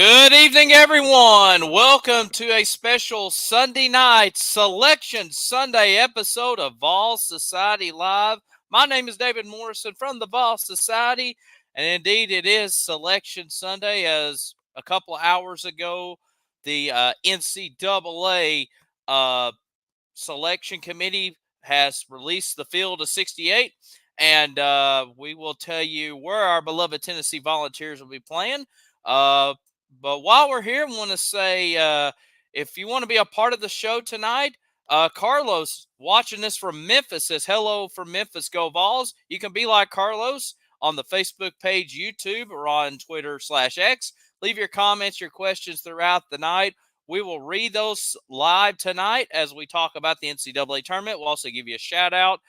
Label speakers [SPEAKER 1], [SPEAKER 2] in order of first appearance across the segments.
[SPEAKER 1] Good evening, everyone. Welcome to a special Sunday night Selection Sunday episode of Vols Society Live. My name is David Morrison from the Vols Society, and indeed it is Selection Sunday as a couple hours ago the NCAA Selection Committee has released the field of 68, and we will tell you where our beloved Tennessee Volunteers will be playing. But while we're here, I want to say if you want to be a part of the show tonight, Carlos, watching this from Memphis, says, hello from Memphis, go Vols. You can be like Carlos on the Facebook page, YouTube, or on Twitter/X. Leave your comments, your questions throughout the night. We will read those live tonight as we talk about the NCAA tournament. We'll also give you a shout out.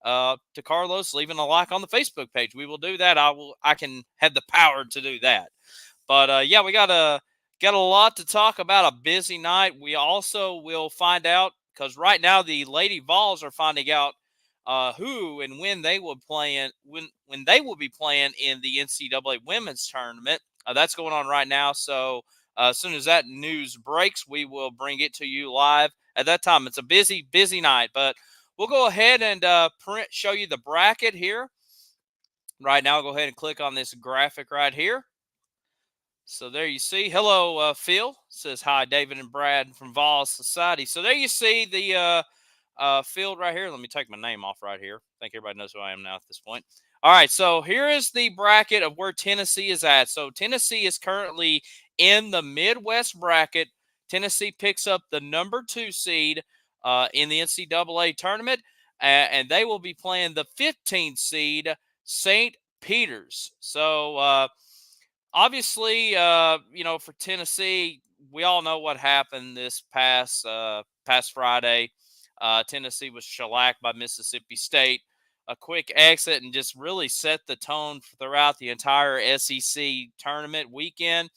[SPEAKER 1] To Carlos leaving a like on the Facebook page. We will do that. I can have the power to do that. But yeah, we got a lot to talk about. A busy night. We also will find out because right now the Lady Vols are finding out who and when they will playing when they will be playing in the NCAA women's tournament. That's going on right now. So as soon as that news breaks, we will bring it to you live at that time. It's a busy night, but we'll go ahead and show you the bracket here. Right now, I'll go ahead and click on this graphic right here. So there you see. Hello, Phil. Says, hi, David and Brad from Vols Society. So there you see the field right here. Let me take my name off right here. I think everybody knows who I am now at this point. All right, so here is the bracket of where Tennessee is at. So Tennessee is currently in the Midwest bracket. Tennessee picks up the number 2 seed in the NCAA tournament, and they will be playing the 15th seed, St. Peter's. So obviously, for Tennessee, we all know what happened this past Friday. Tennessee was shellacked by Mississippi State. A quick exit and just really set the tone throughout the entire SEC tournament weekend.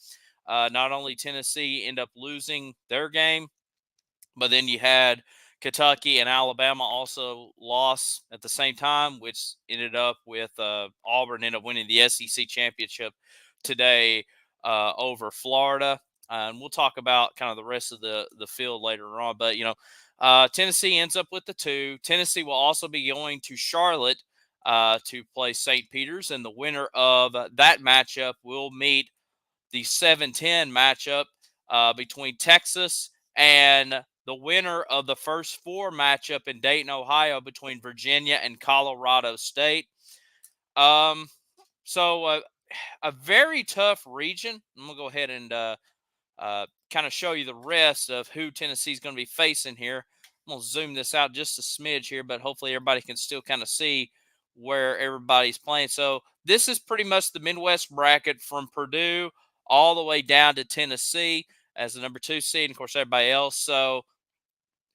[SPEAKER 1] Not only Tennessee end up losing their game, but then you had Kentucky and Alabama also lost at the same time, which ended up with Auburn ended up winning the SEC championship today over Florida. And we'll talk about kind of the rest of the field later on. But, Tennessee ends up with the 2. Tennessee will also be going to Charlotte to play St. Peter's, and the winner of that matchup will meet the 7-10 matchup between Texas and the winner of the first 4 matchup in Dayton, Ohio between Virginia and Colorado State. So a very tough region. I'm going to go ahead and kind of show you the rest of who Tennessee's going to be facing here. I'm going to zoom this out just a smidge here, but hopefully everybody can still kind of see where everybody's playing. So this is pretty much the Midwest bracket from Purdue all the way down to Tennessee as the number 2 seed, and of course everybody else. So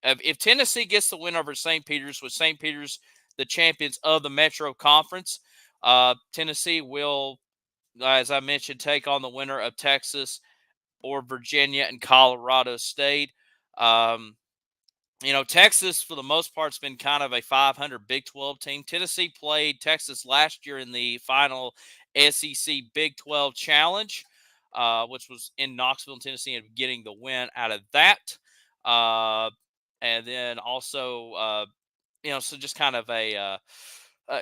[SPEAKER 1] if Tennessee gets the win over St. Peter's, with St. Peter's the champions of the Metro Conference, Tennessee will, as I mentioned, take on the winner of Texas or Virginia and Colorado State. Texas, for the most part, has been kind of a 500 Big 12 team. Tennessee played Texas last year in the final SEC Big 12 Challenge, which was in Knoxville, Tennessee, and getting the win out of that. And then also, so just kind of a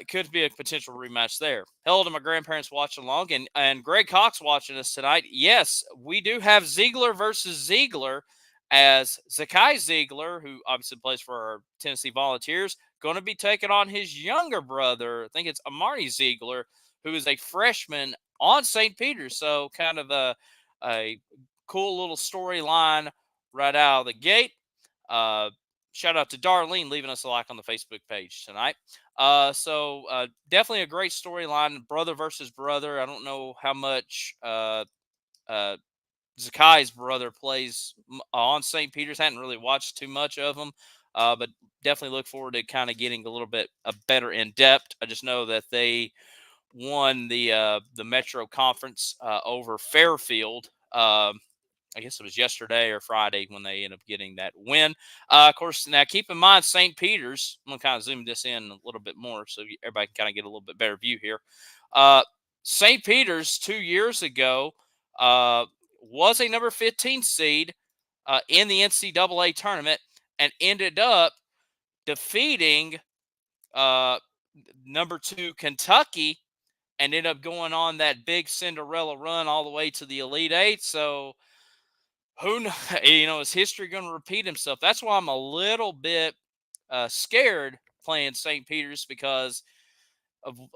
[SPEAKER 1] could be a potential rematch there. Hello to my grandparents watching along, and Greg Cox watching us tonight. Yes, we do have Ziegler versus Ziegler, as Zakai Ziegler, who obviously plays for our Tennessee Volunteers, going to be taking on his younger brother. I think it's Amari Ziegler, who is a freshman on St. Peter's. So kind of a cool little storyline right out of the gate. Shout out to Darlene leaving us a like on the Facebook page tonight. So definitely a great storyline, brother versus brother. I don't know how much Zakai's brother plays on St. Peter's. Hadn't really watched too much of them, but definitely look forward to kind of getting a little bit better in depth. I just know that they won the Metro Conference over Fairfield. I guess it was yesterday or Friday when they ended up getting that win. Of course, now keep in mind St. Peter's. I'm going to kind of zoom this in a little bit more so everybody can kind of get a little bit better view here. St. Peter's 2 years ago uh, was a number 15 seed in the NCAA tournament and ended up defeating uh, number 2 Kentucky and ended up going on that big Cinderella run all the way to the Elite Eight. So who knows? Is history going to repeat himself? That's why I'm a little bit scared playing St. Peter's because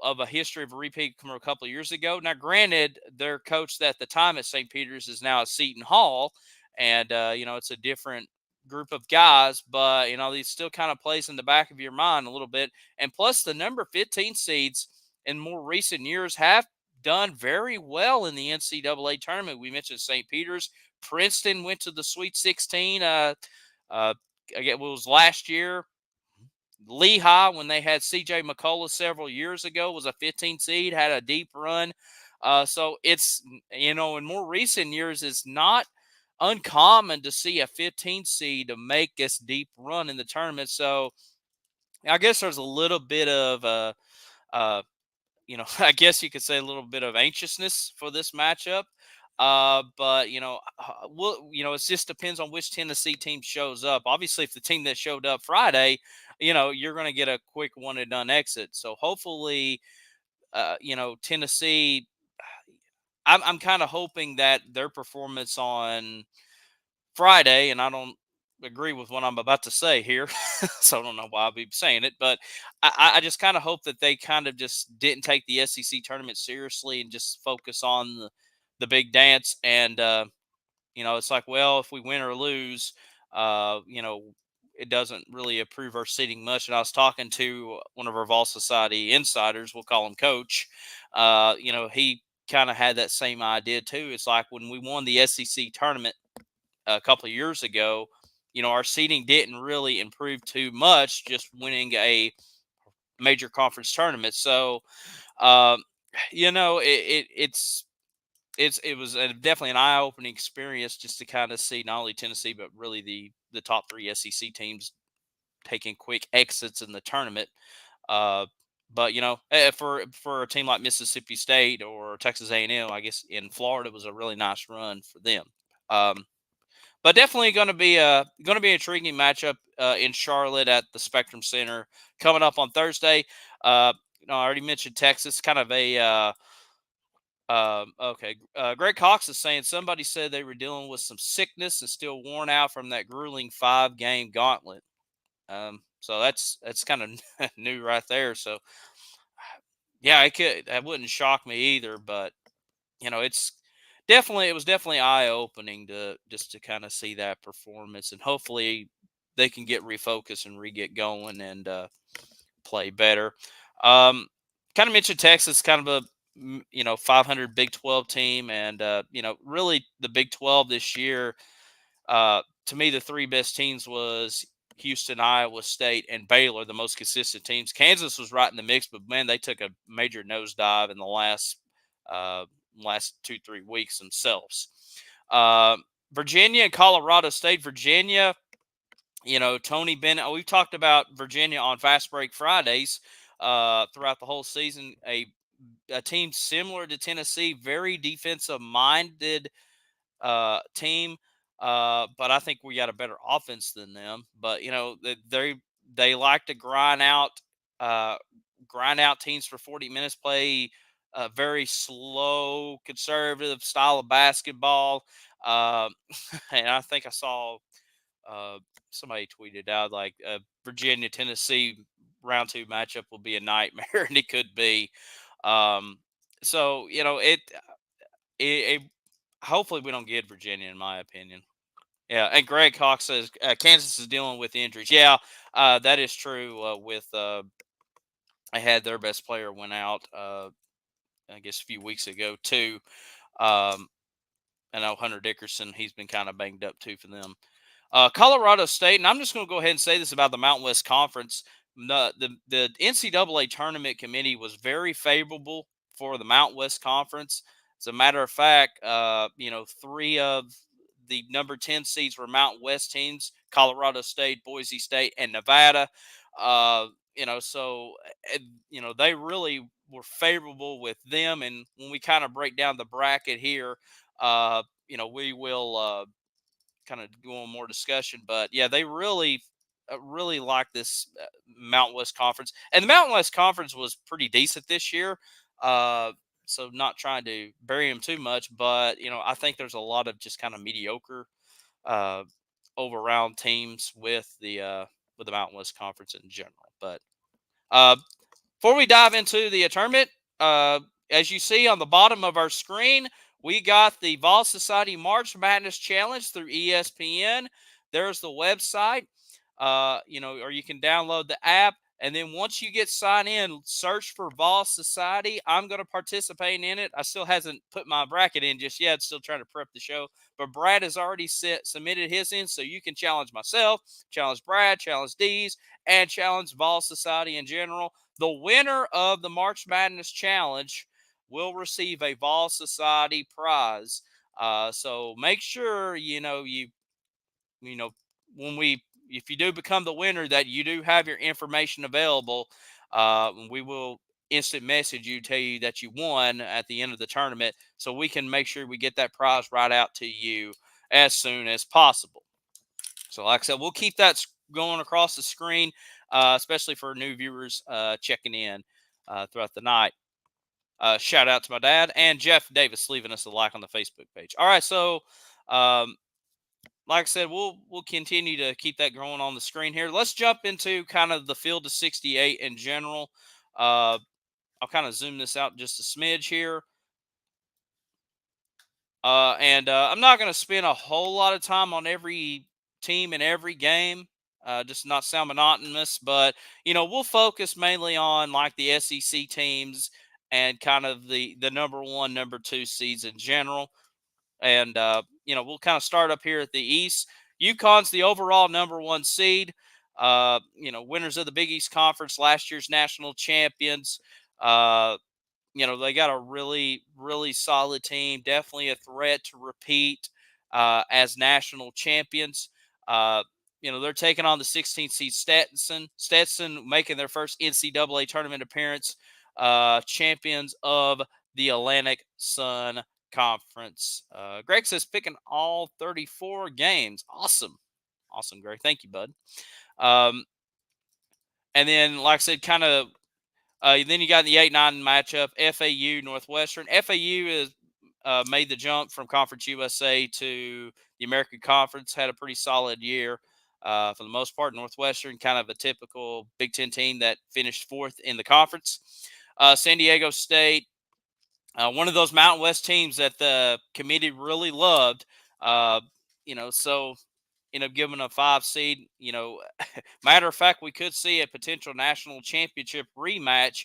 [SPEAKER 1] of a history of a repeat from a couple of years ago. Now, granted, their coach at the time at St. Peter's is now at Seton Hall, and it's a different group of guys, but these still kind of plays in the back of your mind a little bit. And plus, the number 15 seeds in more recent years have done very well in the NCAA tournament. We mentioned St. Peter's. Princeton went to the Sweet 16. It was last year. Lehigh, when they had C.J. McCullough several years ago, was a 15 seed, had a deep run. So it's, in more recent years, it's not uncommon to see a 15 seed to make this deep run in the tournament. So I guess there's a little bit of, uh, I guess you could say a little bit of anxiousness for this matchup. But it just depends on which Tennessee team shows up. Obviously, if the team that showed up Friday, you're going to get a quick one and done exit. So hopefully, Tennessee. I'm kind of hoping that their performance on Friday, and I don't agree with what I'm about to say here, so I don't know why I'll be saying it, but I just kind of hope that they kind of just didn't take the SEC tournament seriously and just focus on the big dance. And it's like, well, if we win or lose, it doesn't really improve our seating much. And I was talking to one of our Vol Society insiders, we'll call him Coach. He kind of had that same idea too. It's like when we won the SEC tournament a couple of years ago, our seating didn't really improve too much, just winning a major conference tournament. So, um, it was definitely an eye-opening experience just to kind of see not only Tennessee but really the top 3 SEC teams taking quick exits in the tournament. Uh, but for a team like Mississippi State or Texas A&M, I guess in Florida was a really nice run for them. But definitely going to be an intriguing matchup in Charlotte at the Spectrum Center coming up on Thursday. I already mentioned Texas, kind of a okay. Greg Cox is saying somebody said they were dealing with some sickness and still worn out from that grueling 5-game gauntlet. So that's kind of new right there. So yeah, that wouldn't shock me either. But it was definitely eye opening to just to kind of see that performance, and hopefully they can get refocused and re-get going and play better. Um, Kind of mentioned Texas, kind of a 500 Big 12 team, and really the Big 12 this year. To me, the 3 best teams was Houston, Iowa State, and Baylor, the most consistent teams. Kansas was right in the mix, but man, they took a major nosedive in the last 2-3 weeks themselves. Uh, Virginia and Colorado State. Virginia, Tony Bennett. We've talked about Virginia on Fast Break Fridays throughout the whole season. A team similar to Tennessee, very defensive minded team. But I think we got a better offense than them. But they like to grind out teams for 40 minutes, play a very slow, conservative style of basketball. Uh, and I think I saw uh, somebody tweeted out like Virginia Tennessee round 2 matchup will be a nightmare, and it could be. Um, so it hopefully we don't get Virginia, in my opinion. Yeah, and Greg Cox says Kansas is dealing with injuries. Yeah, that is true. I had their best player went out, I guess a few weeks ago too. Um, I know Hunter Dickerson, he's been kind of banged up too for them. Colorado State, and I'm just going to go ahead and say this about the Mountain West Conference. The NCAA tournament committee was very favorable for the Mountain West Conference. As a matter of fact, 3 of the number 10 seeds were Mountain West teams: Colorado State, Boise State, and Nevada. So they really were favorable with them. And when we kind of break down the bracket here, we will kind of go on more discussion. But yeah, they really like this Mountain West Conference, and the Mountain West Conference was pretty decent this year. Uh, so not trying to bury them too much, but I think there's a lot of just kind of mediocre uh, over round teams with the Mountain West Conference in general. But uh, before we dive into the tournament, uh, as you see on the bottom of our screen, we got the Vol Society March Madness Challenge through ESPN. There's the website, or you can download the app. And then once you get signed in, search for Vol Society. I'm going to participate in it. I still hasn't put my bracket in just yet. Still trying to prep the show. But Brad has already submitted his in, so you can challenge myself, challenge Brad, challenge Dees, and challenge Vol Society in general. The winner of the March Madness Challenge will receive a Vol Society prize. So make sure you know when we if you do become the winner that you do have your information available. We will instant message you, tell you that you won at the end of the tournament, so we can make sure we get that prize right out to you as soon as possible. So, like I said, we'll keep that going across the screen, especially for new viewers checking in throughout the night. Shout out to my dad and Jeff Davis leaving us a like on the Facebook page. All right, so um, like I said, we'll continue to keep that growing on the screen here. Let's jump into kind of the field of 68 in general. I'll kind of zoom this out just a smidge here. And I'm not going to spend a whole lot of time on every team in every game, just not sound monotonous. But we'll focus mainly on like the SEC teams and kind of the number one, number two seeds in general. And we'll kind of start up here at the East. UConn's the overall number one seed. Winners of the Big East Conference, last year's national champions. They got a really, really solid team. Definitely a threat to repeat as national champions. Uh, they're taking on the 16th seed Stetson. Stetson making their first NCAA tournament appearance. Champions of the Atlantic Sun Conference. Greg says picking all 34 games. Awesome. Awesome, Greg. Thank you, bud. And then, like I said, kind of then you got the 8-9 matchup, FAU Northwestern. FAU is made the jump from Conference USA to the American Conference, had a pretty solid year for the most part. Northwestern, kind of a typical Big Ten team that finished fourth in the conference. San Diego State, one of those Mountain West teams that the committee really loved. So given a 5 seed. Matter of fact, we could see a potential national championship rematch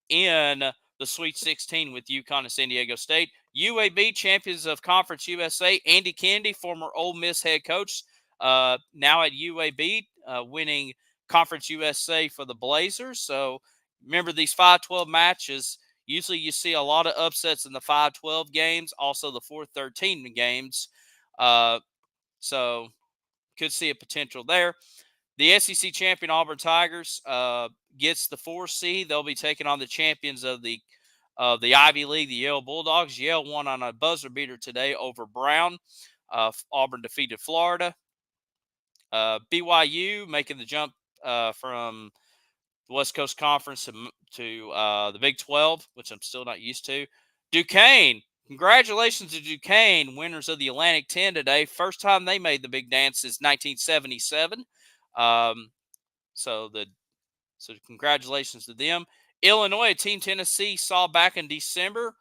[SPEAKER 1] in the Sweet 16 with UConn and San Diego State. UAB champions of Conference USA. Andy Kennedy, former Ole Miss head coach, now at UAB, winning Conference USA for the Blazers. So remember these 5-12 matches. Usually you see a lot of upsets in the 5-12 games, also the 4-13 games. So could see a potential there. The SEC champion Auburn Tigers gets the 4 seed. They'll be taking on the champions of the Ivy League, the Yale Bulldogs. Yale won on a buzzer beater today over Brown. Auburn defeated Florida. BYU making the jump from the West Coast Conference to the Big 12, which I'm still not used to. Duquesne, congratulations to Duquesne, winners of the Atlantic 10 today. First time they made the big dance since 1977. So congratulations to them. Illinois, a team Tennessee saw back in December,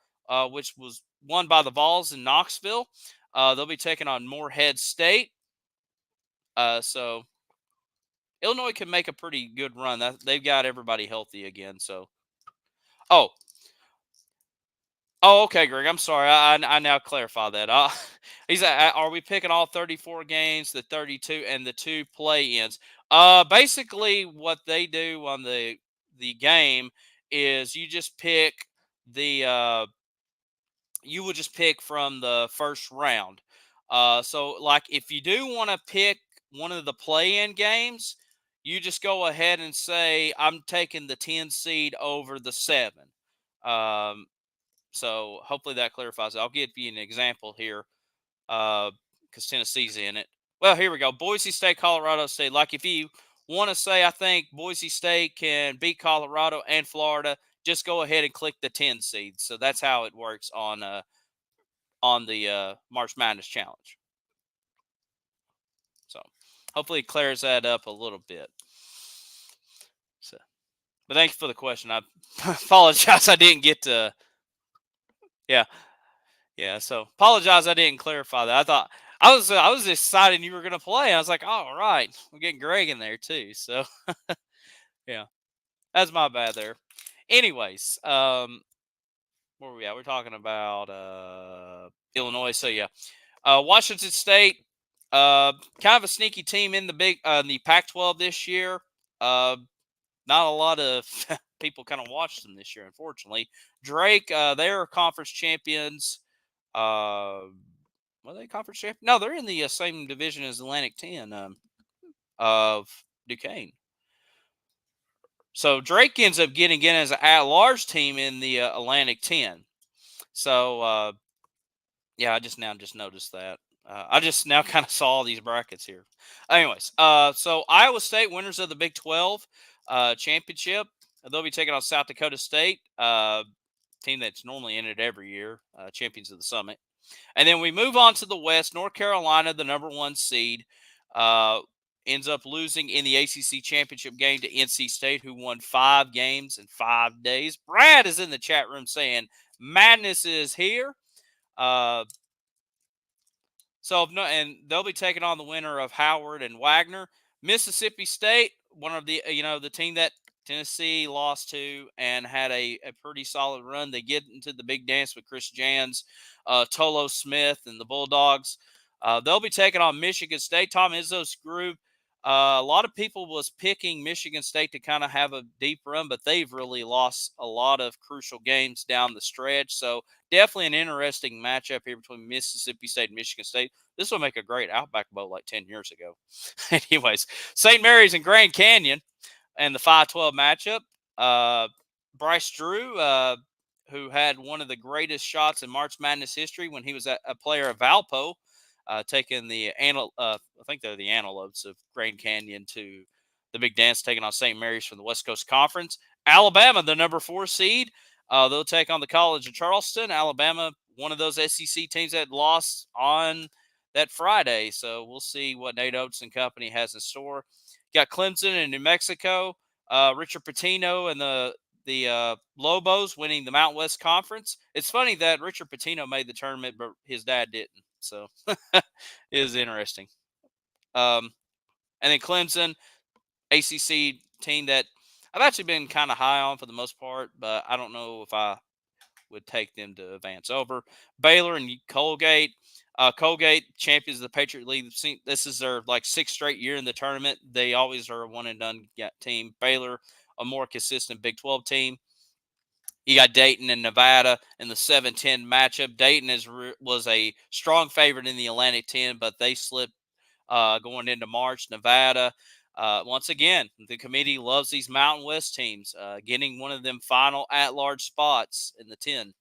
[SPEAKER 1] which was won by the Vols in Knoxville. They'll be taking on Morehead State. So Illinois can make a pretty good run. They've got everybody healthy again. So, oh, okay, Greg. I'm sorry. I now clarify that. Are we picking all 34 games, the 32, and the 2 play-ins? Basically, what they do on the game is you just pick you will just pick from the first round. So, like, if you do want to pick one of the play-in games, you just go ahead and say, I'm taking the 10 seed over the 7. Um, so hopefully that clarifies it. I'll give you an example here because Tennessee's in it. Well, here we go. Boise State, Colorado State. Like if you want to say, I think Boise State can beat Colorado and Florida, just go ahead and click the 10 seed. So that's how it works on the March Madness Challenge. So hopefully it clears that up a little bit. So, but thank you for the question. I apologize I didn't get to. Yeah, yeah. So apologize I didn't clarify that. I thought I was excited you were going to play. I was like, all right, we're getting Greg in there too. So yeah, that's my bad there. Anyways, where were we at? We're talking about Illinois. So yeah, Washington State, kind of a sneaky team in the Pac-12 this year. Not a lot of people kind of watched them this year, unfortunately. Drake, they're conference champions. Were they conference champions? No, they're in the same division as Atlantic 10 of Duquesne. So Drake ends up getting in as an at-large team in the Atlantic 10. So yeah, I just noticed that. I just now kind of saw all these brackets here. Anyways, so Iowa State, winners of the Big 12 championship, they'll be taking on South Dakota State, team that's normally in it every year, champions of the Summit. And then we move on to the West. North Carolina, the number 1 seed, ends up losing in the ACC championship game to NC State, who won 5 games in 5 days. Brad is in the chat room saying madness is here. So no, and they'll be taking on the winner of Howard and Wagner. Mississippi State, one of the the team that Tennessee lost to and had a pretty solid run. They get into the big dance with Chris Jans, Tolo Smith, and the Bulldogs. They'll be taking on Michigan State. Tom Izzo's group. A lot of people was picking Michigan State to kind of have a deep run, but they've really lost a lot of crucial games down the stretch. So definitely an interesting matchup here between Mississippi State and Michigan State. This will make a great Outback Bowl like 10 years ago. Anyways, St. Mary's and Grand Canyon and the 5-12 matchup. Bryce Drew, who had one of the greatest shots in March Madness history when he was a player of Valpo, taking I think they're the Antelopes of Grand Canyon to the big dance, taking on St. Mary's from the West Coast Conference. Alabama, the number 4 seed, they'll take on the College of Charleston. Alabama, one of those SEC teams that lost on that Friday. So we'll see what Nate Oates and company has in store. Got Clemson and New Mexico. Richard Pitino and the Lobos winning the Mountain West Conference. It's funny that Richard Pitino made the tournament, but his dad didn't. So it is interesting. And then Clemson, ACC team that I've actually been kind of high on for the most part, but I don't know if I would take them to advance over. Baylor and Colgate. Colgate, champions of the Patriot League. This is their 6th straight year in the tournament. They always are a one and done team. Baylor, a more consistent Big 12 team. You got Dayton and Nevada in the 7-10 matchup. Dayton was a strong favorite in the Atlantic 10, but they slipped going into March. Nevada, once again, the committee loves these Mountain West teams, getting one of them final at-large spots in the 10.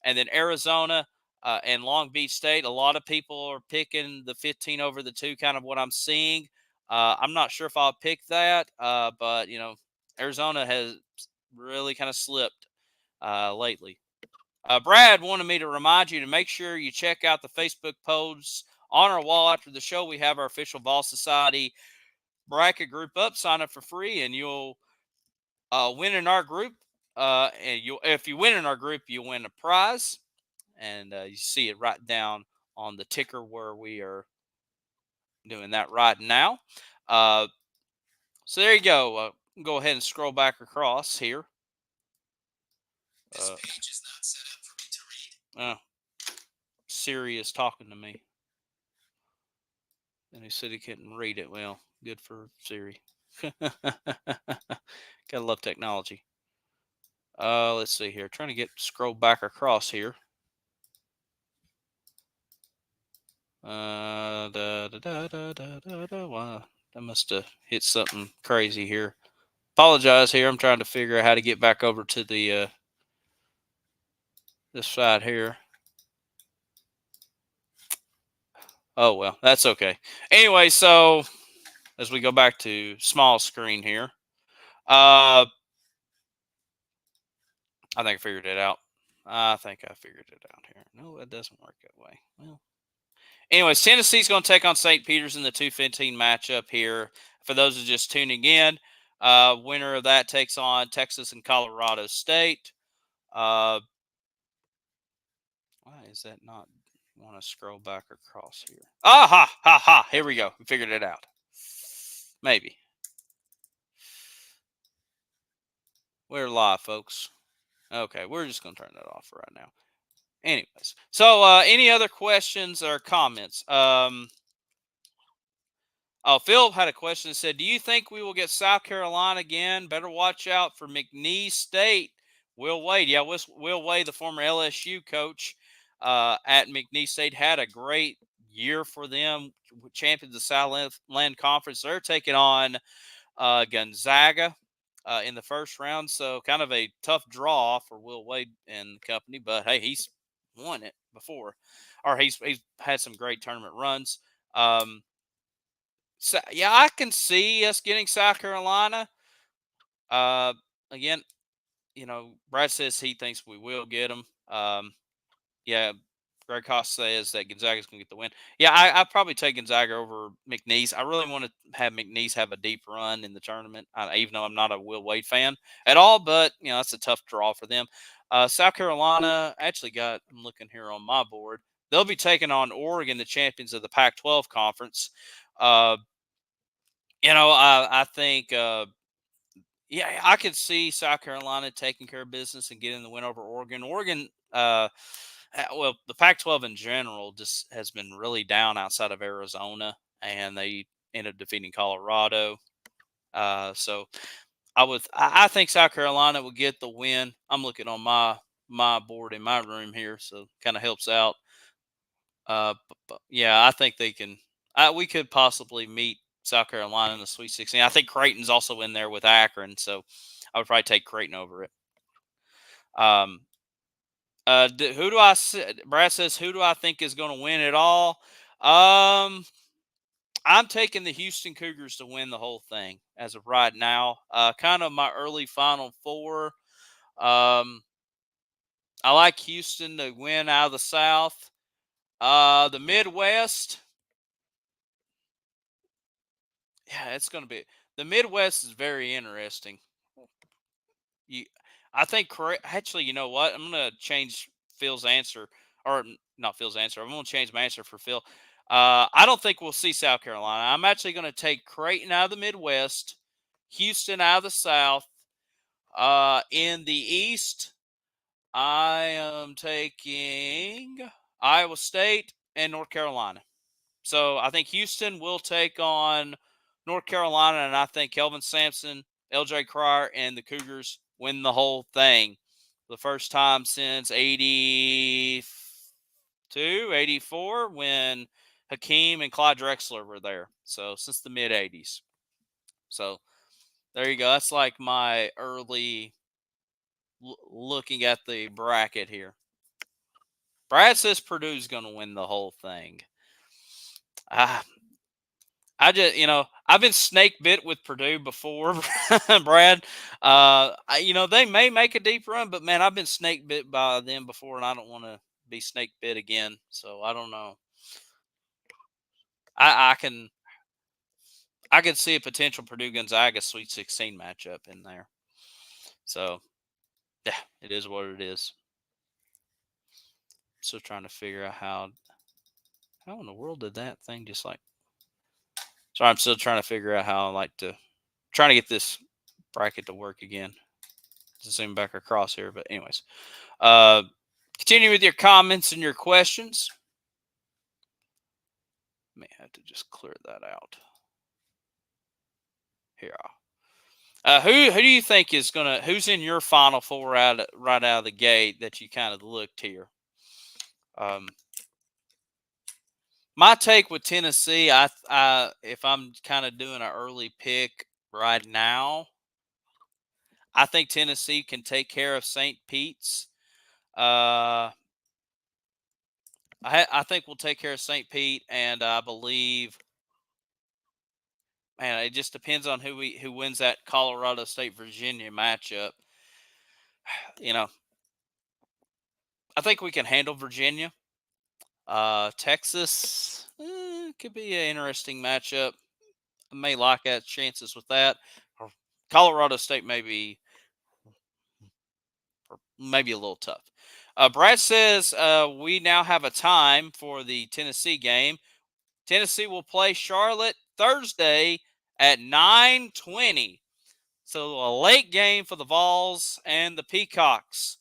[SPEAKER 1] And then Arizona and Long Beach State, a lot of people are picking the 15 over the 2, kind of what I'm seeing. I'm not sure if I'll pick that, but, Arizona has really kind of slipped lately. Brad wanted me to remind you to make sure you check out the Facebook posts on our wall after the show. We have our official Vols Society bracket group up. Sign up for free, and you'll win in our group. And if you win in our group, you win a prize, and you see it right down on the ticker where we are doing that right now. So there you go. Go ahead and scroll back across here. This page is not set up for me to read. Siri is talking to me. And he said he couldn't read it. Well, good for Siri. Gotta love technology. Let's see here. Trying to scroll back across here. Wow. That must have hit something crazy here. Apologize here. I'm trying to figure out how to get back over to the this side here. Oh well, that's okay. Anyway, so as we go back to small screen here, I think I figured it out. I think I figured it out here. No, it doesn't work that way. Well, anyways, Tennessee's going to take on St. Peter's in the 2:15 matchup here. For those who are just tuning in, winner of that takes on Texas and Colorado State. Why is that not want to scroll back across here? Ah, ha, ha, ha. Here we go. We figured it out. Maybe. We're live, folks. Okay, we're just going to turn that off right now. Anyways, so any other questions or comments? Oh, Phil had a question that said, do you think we will get South Carolina again? Better watch out for McNeese State. Will Wade. Yeah, Will Wade, the former LSU coach at McNeese State, had a great year for them. Champions of the Southland Conference. They're taking on Gonzaga in the first round. So kind of a tough draw for Will Wade and the company. But, hey, he's won it before. Or he's had some great tournament runs. So, yeah, I can see us getting South Carolina. Again, Brad says he thinks we will get them. Yeah, Greg Haas says that Gonzaga's going to get the win. Yeah, I probably take Gonzaga over McNeese. I really want to have McNeese have a deep run in the tournament, even though I'm not a Will Wade fan at all. But, that's a tough draw for them. South Carolina actually I'm looking here on my board. They'll be taking on Oregon, the champions of the Pac-12 conference. I think, yeah, I could see South Carolina taking care of business and getting the win over Oregon. Oregon, well, the Pac-12 in general just has been really down outside of Arizona, and they ended up defeating Colorado. So I think South Carolina will get the win. I'm looking on my board in my room here, so kind of helps out. But yeah, I think they can. We could possibly meet South Carolina in the Sweet 16. I think Creighton's also in there with Akron, so I would probably take Creighton over it. Who do I? Brad says, who do I think is going to win it all? I'm taking the Houston Cougars to win the whole thing as of right now. Kind of my early Final Four. I like Houston to win out of the South. The Midwest. Yeah, it's going to be the Midwest is very interesting. I think actually, you know what? I'm going to change Phil's answer, or not Phil's answer. I'm going to change my answer for Phil. I don't think we'll see South Carolina. I'm actually going to take Creighton out of the Midwest, Houston out of the South. In the East, I am taking Iowa State and North Carolina. So I think Houston will take on North Carolina, and I think Kelvin Sampson, LJ Cryer, and the Cougars win the whole thing. The first time since 82, 84, when Hakeem and Clyde Drexler were there. So since the mid 80s. So there you go. That's like my early looking at the bracket here. Brad says Purdue's going to win the whole thing. I just, I've been snake bit with Purdue before, Brad. They may make a deep run, but man, I've been snake bit by them before, and I don't want to be snake bit again. So I don't know. I can see a potential Purdue Gonzaga Sweet 16 matchup in there. So yeah, it is what it is. Still trying to figure out how in the world did that thing just like. So I'm still trying to figure out how trying to get this bracket to work again. Zoom back across here, but anyways, continue with your comments and your questions. May have to just clear that out here. Who do you think is who's in your Final Four right out of the gate that you kind of looked here? My take with Tennessee, if I'm kind of doing an early pick right now, I think Tennessee can take care of St. Pete's. Uh, I think we'll take care of St. Pete, and I believe, man, it just depends on who wins that Colorado State Virginia matchup. You know, I think we can handle Virginia. Texas could be an interesting matchup. I may like that chances with that. Colorado State maybe a little tough. Brad says we now have a time for the Tennessee game. Tennessee will play Charlotte Thursday at 9:20. So a late game for the Vols and the Peacocks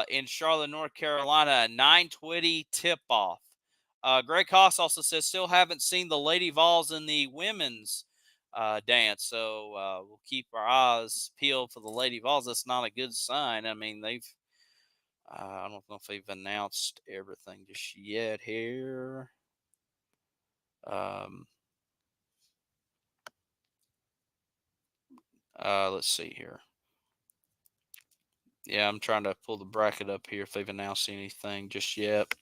[SPEAKER 1] in Charlotte, North Carolina, a 9:20 tip-off. Greg Haas also says still haven't seen the Lady Vols in the women's dance, so we'll keep our eyes peeled for the Lady Vols. That's not a good sign. I mean, I don't know if they've announced everything just yet here. Um, let's see here. Yeah, I'm trying to pull the bracket up here if they've announced anything just yet.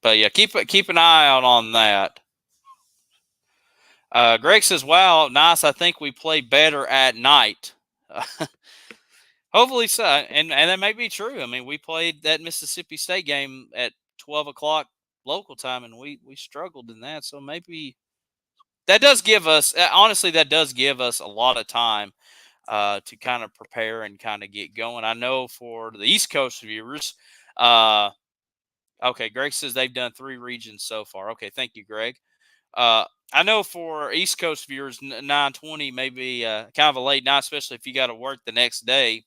[SPEAKER 1] But yeah, keep an eye out on that. Greg says, "Wow, nice. I think we play better at night." Hopefully so, and that may be true. I mean, we played that Mississippi State game at 12 o'clock local time, and we struggled in that. So maybe that does give us, honestly, that does give us a lot of time to kind of prepare and kind of get going. I know for the East Coast viewers, okay, Greg says they've done 3 regions so far. Okay, thank you, Greg. I know for East Coast viewers, 9:20 may be kind of a late night, especially if you got to work the next day,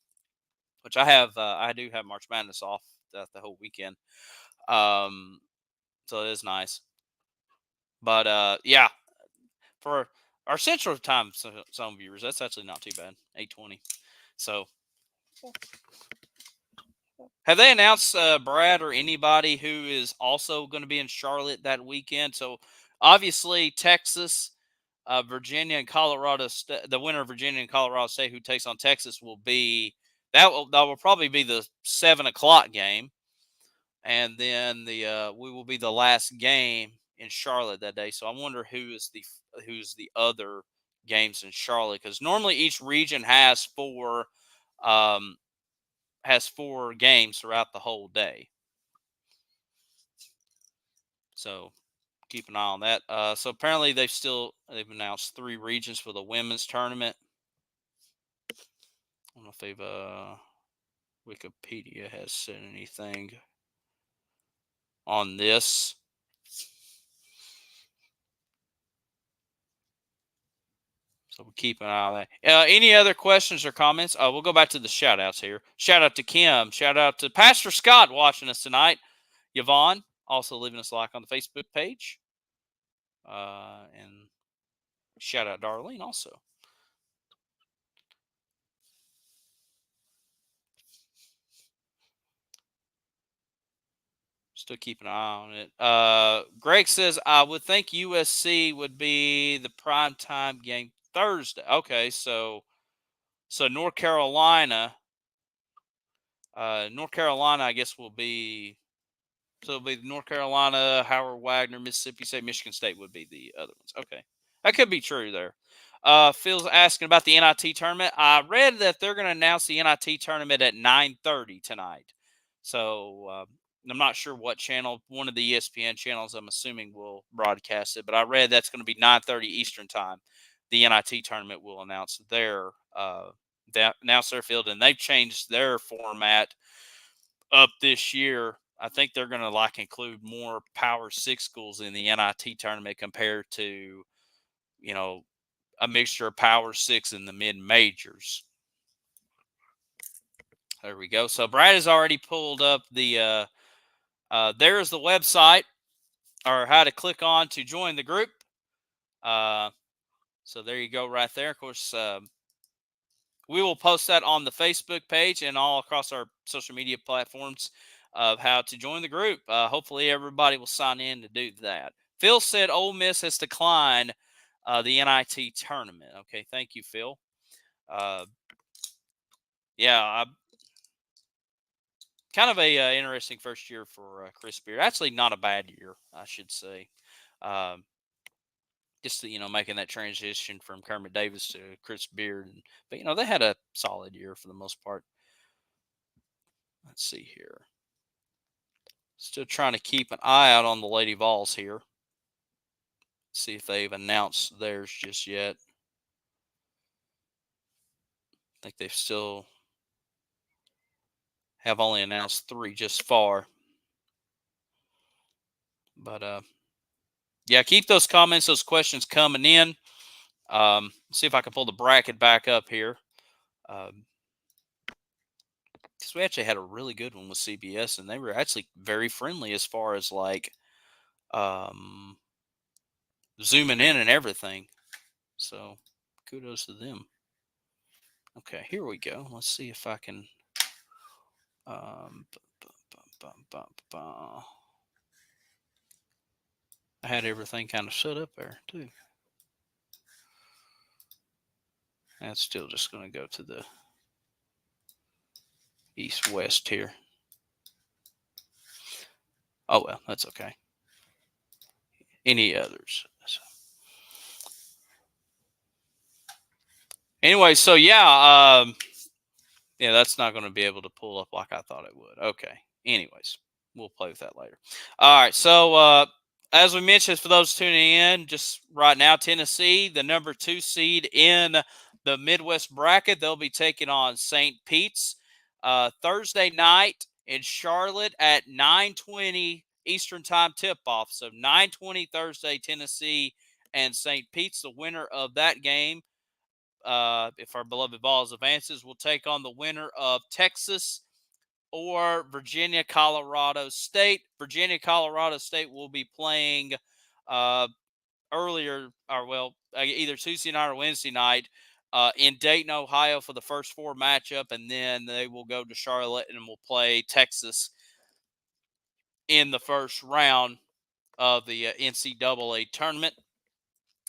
[SPEAKER 1] which I have. I do have March Madness off the whole weekend, um, so it is nice. But yeah, for our Central Time Zone viewers, that's actually not too bad. 8:20. So, have they announced Brad or anybody who is also going to be in Charlotte that weekend? So, obviously, Texas, Virginia, and Colorado. The winner of Virginia and Colorado State, who takes on Texas, will be that will probably be the 7 o'clock game, and then we will be the last game in Charlotte that day. So, I wonder who's the other games in Charlotte, because normally each region um, has 4 games throughout the whole day. So keep an eye on that. So apparently they've announced 3 regions for the women's tournament. I don't know if Wikipedia has said anything on this. So we'll keep an eye on that. Any other questions or comments? We'll go back to the shout outs here. Shout out to Kim. Shout out to Pastor Scott watching us tonight. Yvonne also leaving us a like on the Facebook page. And shout out Darlene also. Still keep an eye on it. Greg says, I would think USC would be the prime time game Thursday. Okay, so North Carolina, I guess will be so it'll be North Carolina, Howard Wagner, Mississippi State, Michigan State would be the other ones. Okay, that could be true there. Phil's asking about the NIT tournament. I read that they're going to announce the NIT tournament at 9:30 tonight. So I'm not sure what channel. One of the ESPN channels, I'm assuming, will broadcast it. But I read that's going to be 9:30 Eastern time. The NIT tournament will announce announce their field, and they've changed their format up this year. I think they're going to include more Power Six schools in the NIT tournament compared to a mixture of Power Six and the mid majors. There we go. So Brad has already pulled up there's the website or how to click on to join the group. So there you go right there. Of course, we will post that on the Facebook page and all across our social media platforms. of how to join the group. Hopefully, everybody will sign in to do that. Phil said Ole Miss has declined the NIT tournament. Okay, thank you, Phil. Yeah, kind of a interesting first year for Chris Beard. Actually, not a bad year, I should say. Um, just making that transition from Kermit Davis to Chris Beard, but they had a solid year for the most part. Let's see here. Still trying to keep an eye out on the Lady Vols here. See if they've announced theirs just yet. I think they still have only announced 3 just far. But yeah, keep those comments, those questions coming in. See if I can pull the bracket back up here. Because we actually had a really good one with CBS, and they were actually very friendly as far as like zooming in and everything. So kudos to them. Okay, here we go. Let's see if I can. I had everything kind of set up there too. That's still just going to go to the east-west here. Oh, well, that's okay. Any others? Anyway, so yeah, that's not going to be able to pull up like I thought it would. Okay. Anyways, we'll play with that later. All right. So as we mentioned, for those tuning in, just right now, Tennessee, the number 2 seed in the Midwest bracket, they'll be taking on St. Pete's Thursday night in Charlotte at 9:20 Eastern Time tip-off. So 9:20 Thursday, Tennessee and St. Pete's. The winner of that game, if our beloved Vols advances, will take on the winner of Texas or Virginia, Colorado State. Virginia, Colorado State will be playing earlier, or either Tuesday night or Wednesday night in Dayton, Ohio for the first 4 matchup, and then they will go to Charlotte and will play Texas in the first round of the NCAA tournament.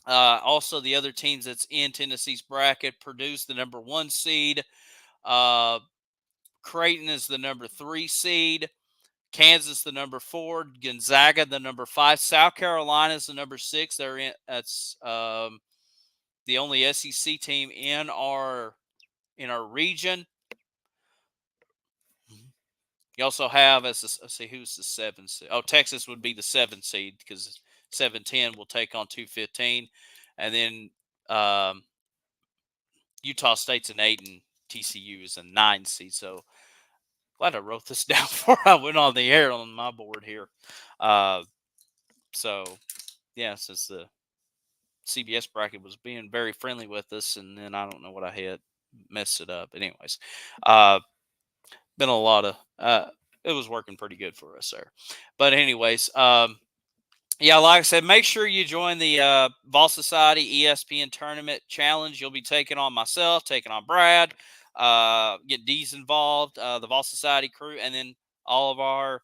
[SPEAKER 1] Also, the other teams that's in Tennessee's bracket: Purdue's the number 1 seed. Creighton is the number 3 seed. Kansas the number 4. Gonzaga the number 5. South Carolina is the number 6. That's the only SEC team in our region. You also have, let's see, who's the 7 seed? Oh, Texas would be the 7 seed because 7-10 will take on 2-15. And then Utah State's an 8 and TCU is a 9 seed. So glad I wrote this down before I went on the air on my board here. So, yeah, since the CBS bracket was being very friendly with us, and then I don't know what I had, messed it up. But anyways, been a lot of it was working pretty good for us there. But anyways, yeah, like I said, make sure you join the Vol Society ESPN Tournament Challenge. You'll be taking on myself, taking on Brad, get D's involved, the Vol Society crew, and then all of our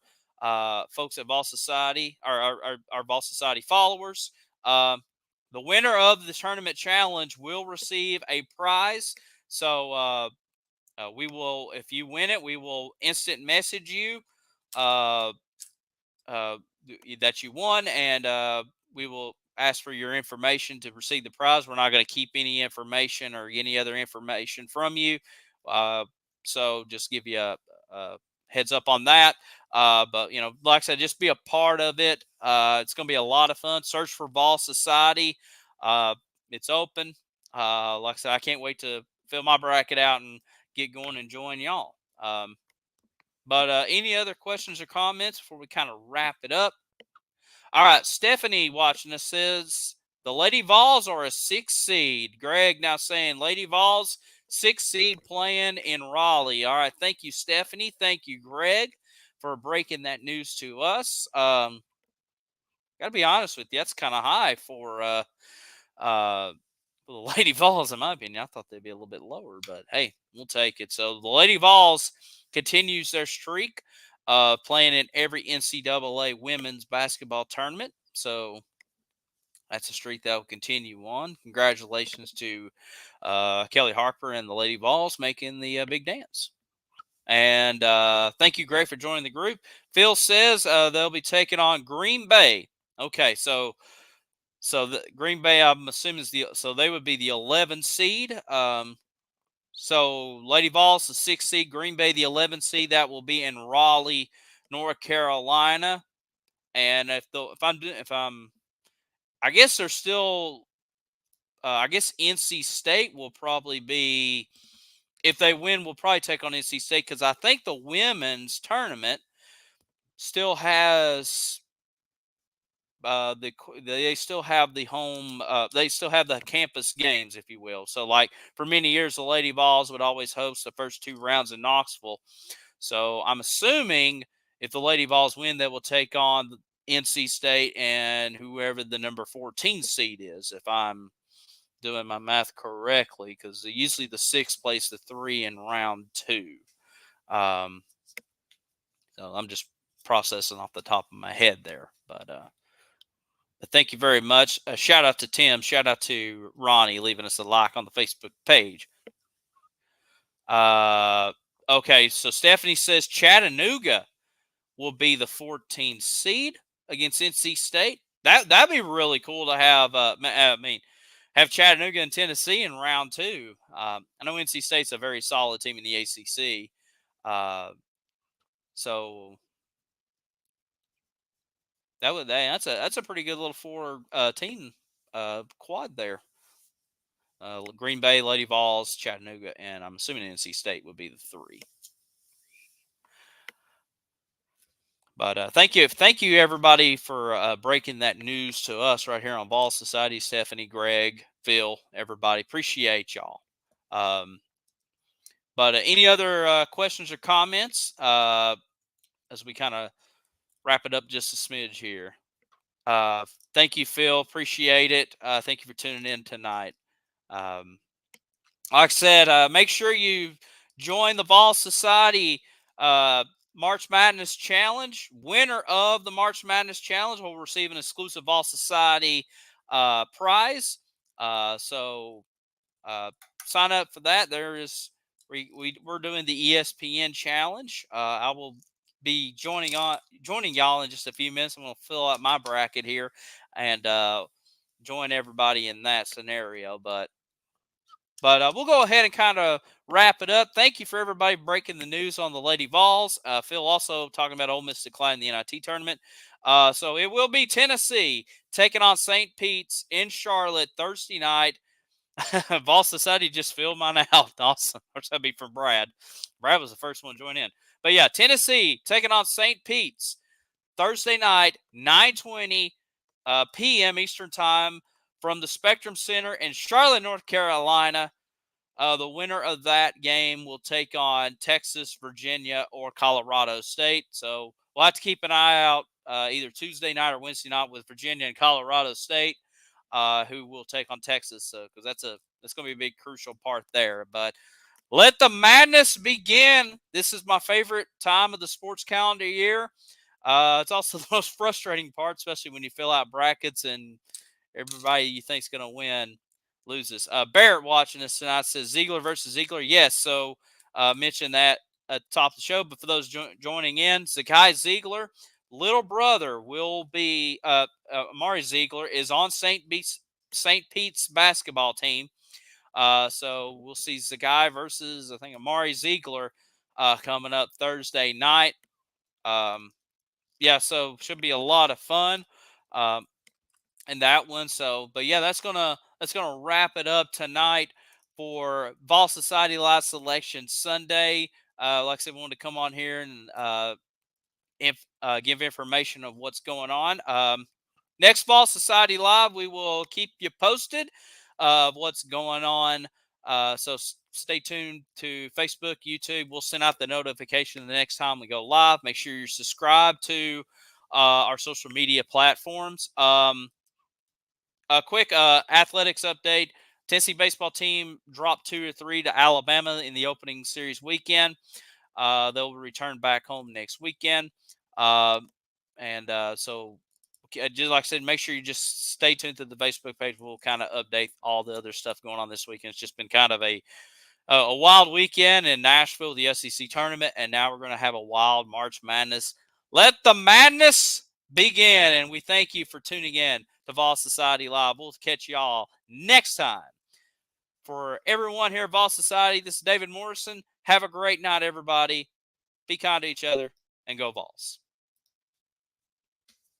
[SPEAKER 1] folks at Vol Society, our Vol Society followers. The winner of the tournament challenge will receive a prize. So we will, if you win it, we will instant message you uh, that you won, and we will ask for your information to receive the prize. We're not going to keep any information or any other information from you. So just give you a heads up on that. But, like I said, just be a part of it. It's going to be a lot of fun. Search for Vol Society. It's open. Like I said, I can't wait to fill my bracket out and get going and join y'all. But any other questions or comments before we kind of wrap it up? All right, Stephanie watching us says the Lady Vols are a 6 seed. Greg now saying Lady Vols 6 seed playing in Raleigh. All right, thank you, Stephanie. Thank you, Greg, for breaking that news to us. Got to be honest with you, that's kind of high for the Lady Vols, in my opinion. I thought they'd be a little bit lower, but hey, we'll take it. So the Lady Vols continues their streak. playing in every NCAA women's basketball tournament. So that's a streak that will continue on. Congratulations to Kelly Harper and the Lady Vols making the big dance. And thank you, Gray, for joining the group. Phil says they'll be taking on Green Bay. Okay, so the Green Bay, I'm assuming so they would be the 11 seed. So Lady Vols, the 6th seed, Green Bay, the 11th seed. That will be in Raleigh, North Carolina. And if I'm, I guess they're still. I guess NC State will probably be, if they win, we'll probably take on NC State because I think the women's tournament still has they still have the home they still have the campus games, if you will. So like for many years, the Lady Vols would always host the first 2 rounds in Knoxville. So I'm assuming if the Lady Vols win, they will take on NC State and whoever the number 14 seed is, if I'm doing my math correctly, because usually the 6th plays the 3 in round 2. Um, so I'm just processing off the top of my head there, but thank you very much. Shout out to Tim. Shout out to Ronnie leaving us a like on the Facebook page. Okay, so Stephanie says Chattanooga will be the 14th seed against NC State. That'd be really cool to have. Have Chattanooga and Tennessee in round 2. I know NC State's a very solid team in the ACC. So that's a pretty good little 4 team quad there. Green Bay, Lady Vols, Chattanooga, and I'm assuming NC State would be the 3. But thank you everybody for breaking that news to us right here on Ball Society. Stephanie, Greg, Phil, everybody, appreciate y'all. But any other questions or comments as we kind of wrap it up just a smidge here? Thank you, Phil. Appreciate it. Thank you for tuning in tonight. Like I said, make sure you join the Vol Society March Madness Challenge. Winner of the March Madness Challenge will receive an exclusive Vol Society prize. So sign up for that. We're doing the ESPN Challenge. I will be joining y'all in just a few minutes. I'm going to fill out my bracket here and join everybody in that scenario. But we'll go ahead and kind of wrap it up. Thank you for everybody breaking the news on the Lady Vols. Phil also talking about Ole Miss declining the NIT tournament. So it will be Tennessee taking on St. Pete's in Charlotte Thursday night. Vol Society just filled mine out. Awesome. That'd be for Brad. Brad was the first one to join in. But yeah, Tennessee taking on St. Pete's Thursday night, 9:20 p.m. Eastern Time from the Spectrum Center in Charlotte, North Carolina. The winner of that game will take on Texas, Virginia, or Colorado State. So we'll have to keep an eye out either Tuesday night or Wednesday night with Virginia and Colorado State, who will take on Texas. Because that's going to be a big crucial part there. But let the madness begin. This is my favorite time of the sports calendar year. It's also the most frustrating part, especially when you fill out brackets and everybody you think is going to win loses. Barrett watching us tonight says Ziegler versus Ziegler. Yes, so mentioned that at the top of the show. But for those joining in, Zakai Ziegler, little brother, will be Amari Ziegler is on St. Pete's basketball team. So we'll see Zakai versus, I think, Amari Ziegler coming up Thursday night. Yeah, so should be a lot of fun in that one. So, but yeah, that's gonna wrap it up tonight for Vol Society Live Selection Sunday. Like I said, we wanted to come on here and give information of what's going on. Next Vol Society Live, we will keep you posted of what's going on. So stay tuned to Facebook, YouTube. We'll send out the notification the next time we go live. Make sure you're subscribed to our social media platforms. A quick athletics update. Tennessee baseball team dropped 2-3 to Alabama in the opening series weekend. They'll return back home next weekend. Uh, so, just like I said, make sure you just stay tuned to the Facebook page. We'll kind of update all the other stuff going on this weekend. It's just been kind of a wild weekend in Nashville, the SEC tournament, and now we're going to have a wild March Madness. Let the madness begin, and we thank you for tuning in to Vol Society Live. We'll catch y'all next time. For everyone here at Vol Society, this is David Morrison. Have a great night, everybody. Be kind to each other, and go Vols.